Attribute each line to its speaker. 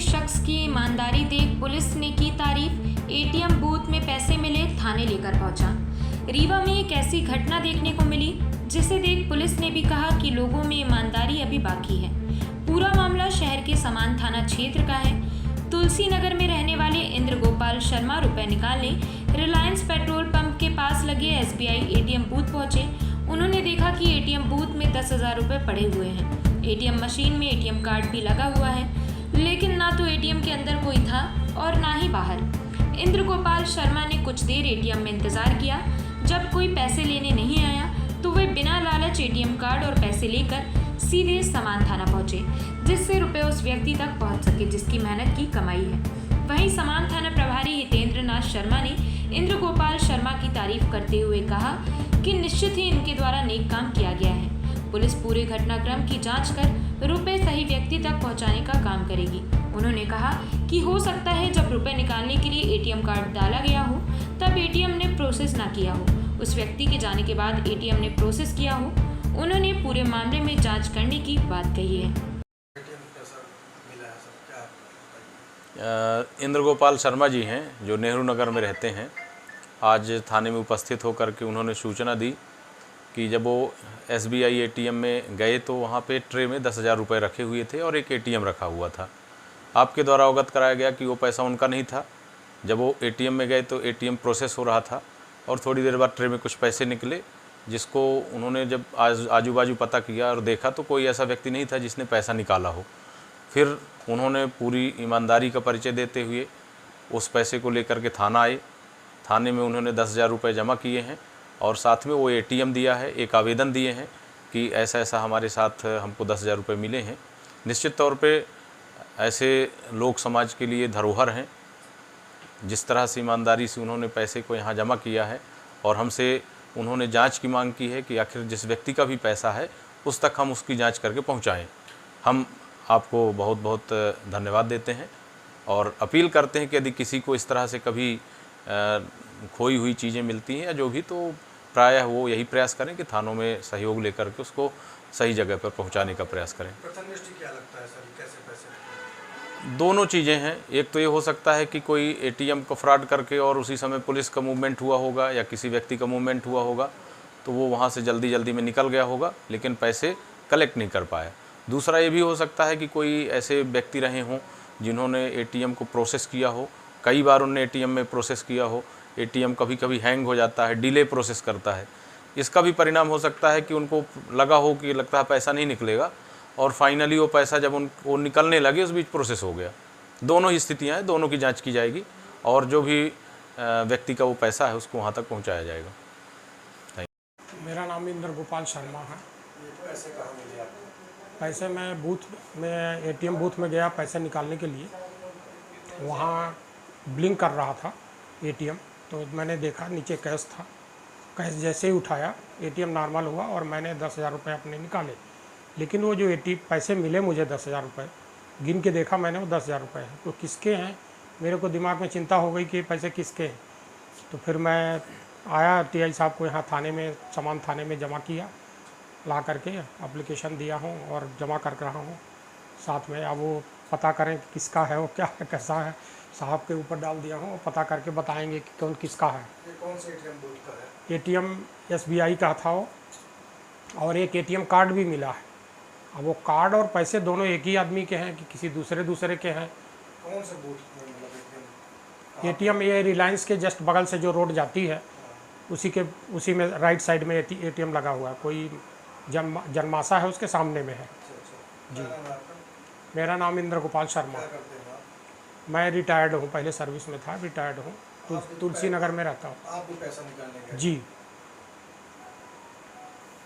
Speaker 1: शख्स की ईमानदारी देख पुलिस ने की तारीफ। एटीएम बूथ में पैसे मिले, थाने लेकर पहुंचा। रीवा में एक ऐसी घटना देखने को मिली जिसे देख पुलिस ने भी कहा कि लोगों में ईमानदारी अभी बाकी है। पूरा मामला शहर के समान थाना क्षेत्र का है। तुलसी नगर में रहने वाले इंद्र गोपाल शर्मा रुपए निकालने रिलायंस पेट्रोल पंप के पास लगे SBI एटीएम बूथ पहुंचे। उन्होंने देखा कि एटीएम बूथ में 10,000 रुपए पड़े हुए हैं। एटीएम मशीन में एटीएम कार्ड भी लगा हुआ है, लेकिन ना तो एटीएम के अंदर कोई था और ना ही बाहर। इंद्र गोपाल शर्मा ने कुछ देर एटीएम में इंतजार किया। जब कोई पैसे लेने नहीं आया तो वे बिना लालच एटीएम कार्ड और पैसे लेकर सीधे समान थाना पहुंचे, जिससे रुपए उस व्यक्ति तक पहुंच सके जिसकी मेहनत की कमाई है। वहीं समान थाना प्रभारी हितेंद्र नाथ शर्मा ने इंद्र गोपाल शर्मा की तारीफ करते हुए कहा कि निश्चित ही इनके द्वारा नेक काम किया गया है। पुलिस पूरे घटनाक्रम की जांच कर रुपए सही व्यक्ति तक पहुंचाने का काम करेगी। उन्होंने कहा कि हो सकता है जब रुपए निकालने के लिए एटीएम कार्ड डाला गया हो तब एटीएम ने प्रोसेस ना किया हो, उस व्यक्ति के जाने के बाद एटीएम ने प्रोसेस किया हो। उन्होंने पूरे मामले में जांच करने की बात कही है।
Speaker 2: इंद्र गोपाल शर्मा जी हैं जो नेहरू नगर में रहते हैं। आज थाने में उपस्थित होकर के उन्होंने सूचना दी कि जब वो SBI एटीएम में गए तो वहाँ पे ट्रे में 10,000 रुपये रखे हुए थे और एक एटीएम रखा हुआ था। आपके द्वारा अवगत कराया गया कि वो पैसा उनका नहीं था। जब वो एटीएम में गए तो एटीएम प्रोसेस हो रहा था और थोड़ी देर बाद ट्रे में कुछ पैसे निकले, जिसको उन्होंने जब आजू बाजू पता किया और देखा तो कोई ऐसा व्यक्ति नहीं था जिसने पैसा निकाला हो। फिर उन्होंने पूरी ईमानदारी का परिचय देते हुए उस पैसे को लेकर के थाना आए। थाने में उन्होंने 10,000 रुपये जमा किए हैं और साथ में वो एटीएम दिया है, एक आवेदन दिए हैं कि ऐसा ऐसा हमारे साथ हमको 10,000 रुपये मिले हैं। निश्चित तौर पे ऐसे लोग समाज के लिए धरोहर हैं। जिस तरह से ईमानदारी से उन्होंने पैसे को यहाँ जमा किया है और हमसे उन्होंने जांच की मांग की है कि आखिर जिस व्यक्ति का भी पैसा है उस तक हम उसकी जांच करके पहुँचाएँ। हम आपको बहुत बहुत धन्यवाद देते हैं और अपील करते हैं कि यदि किसी को इस तरह से कभी खोई हुई चीज़ें मिलती हैं या जो भी, तो प्रायः वो यही प्रयास करें कि थानों में सहयोग लेकर के उसको सही जगह पर पहुंचाने का प्रयास करें।
Speaker 3: प्रथम दृष्टि क्या लगता है सर, कैसे पैसे?
Speaker 2: दोनों चीज़ें हैं। एक तो ये हो सकता है कि कोई एटीएम को फ्रॉड करके और उसी समय पुलिस का मूवमेंट हुआ होगा या किसी व्यक्ति का मूवमेंट हुआ होगा तो वो वहाँ से जल्दी जल्दी में निकल गया होगा लेकिन पैसे कलेक्ट नहीं कर पाया। दूसरा ये भी हो सकता है कि कोई ऐसे व्यक्ति रहे हों जिन्होंने एटीएम को प्रोसेस किया हो, कई बार उन्होंने एटीएम में प्रोसेस किया हो, एटीएम कभी कभी हैंग हो जाता है, डिले प्रोसेस करता है। इसका भी परिणाम हो सकता है कि उनको लगा हो कि लगता है पैसा नहीं निकलेगा और फाइनली वो पैसा जब उनको निकलने लगे उस बीच प्रोसेस हो गया। दोनों ही स्थितियाँ हैं, दोनों की जांच की जाएगी और जो भी व्यक्ति का वो पैसा है उसको वहाँ तक पहुँचाया जाएगा।
Speaker 4: मेरा नाम इंद्र गोपाल शर्मा है।
Speaker 3: ये पैसे कहाँ मिले आपको?
Speaker 4: पैसे मैं बूथ में एटीएम बूथ में गया पैसे निकालने के लिए, वहाँ ब्लिंक कर रहा था एटीएम, तो मैंने देखा नीचे कैश था। कैश जैसे ही उठाया एटीएम नॉर्मल हुआ और मैंने 10,000 रुपये अपने निकाले। लेकिन वो जो पैसे मिले मुझे 10,000 रुपये, गिन के देखा मैंने वो 10,000 रुपये हैं, तो किसके हैं मेरे को दिमाग में चिंता हो गई कि पैसे किसके हैं। तो फिर मैं आया TI साहब को यहाँ थाने में, समान थाने में जमा किया, ला करके एप्लीकेशन दिया हूँ और जमा कर रहा हूँ साथ में। अब वो पता करें कि किसका है, वो क्या है, कैसा है, साहब के ऊपर डाल दिया हूँ, पता करके बताएंगे कि कौन किसका है।
Speaker 3: ये कौन से एटीएम बूथ का है?
Speaker 4: एटीएम SBI का था वो, और एक एटीएम कार्ड भी मिला है। अब वो कार्ड और पैसे दोनों एक ही आदमी के हैं कि किसी दूसरे के हैं?
Speaker 3: कौन से बूथ में मतलब
Speaker 4: एटीएम ये रिलायंस के जस्ट बगल से जो रोड जाती है उसी में राइट साइड में एटीएम लगा हुआ है। कोई जन्माशा है उसके सामने में है। जी, मेरा नाम इंद्र गोपाल शर्मा।
Speaker 3: क्या करते हैं आप?
Speaker 4: मैं रिटायर्ड हूँ, पहले सर्विस में था, रिटायर्ड हूँ, तुलसी नगर में रहता हूँ।
Speaker 3: आप भी पैसा निकालने गए?
Speaker 4: जी।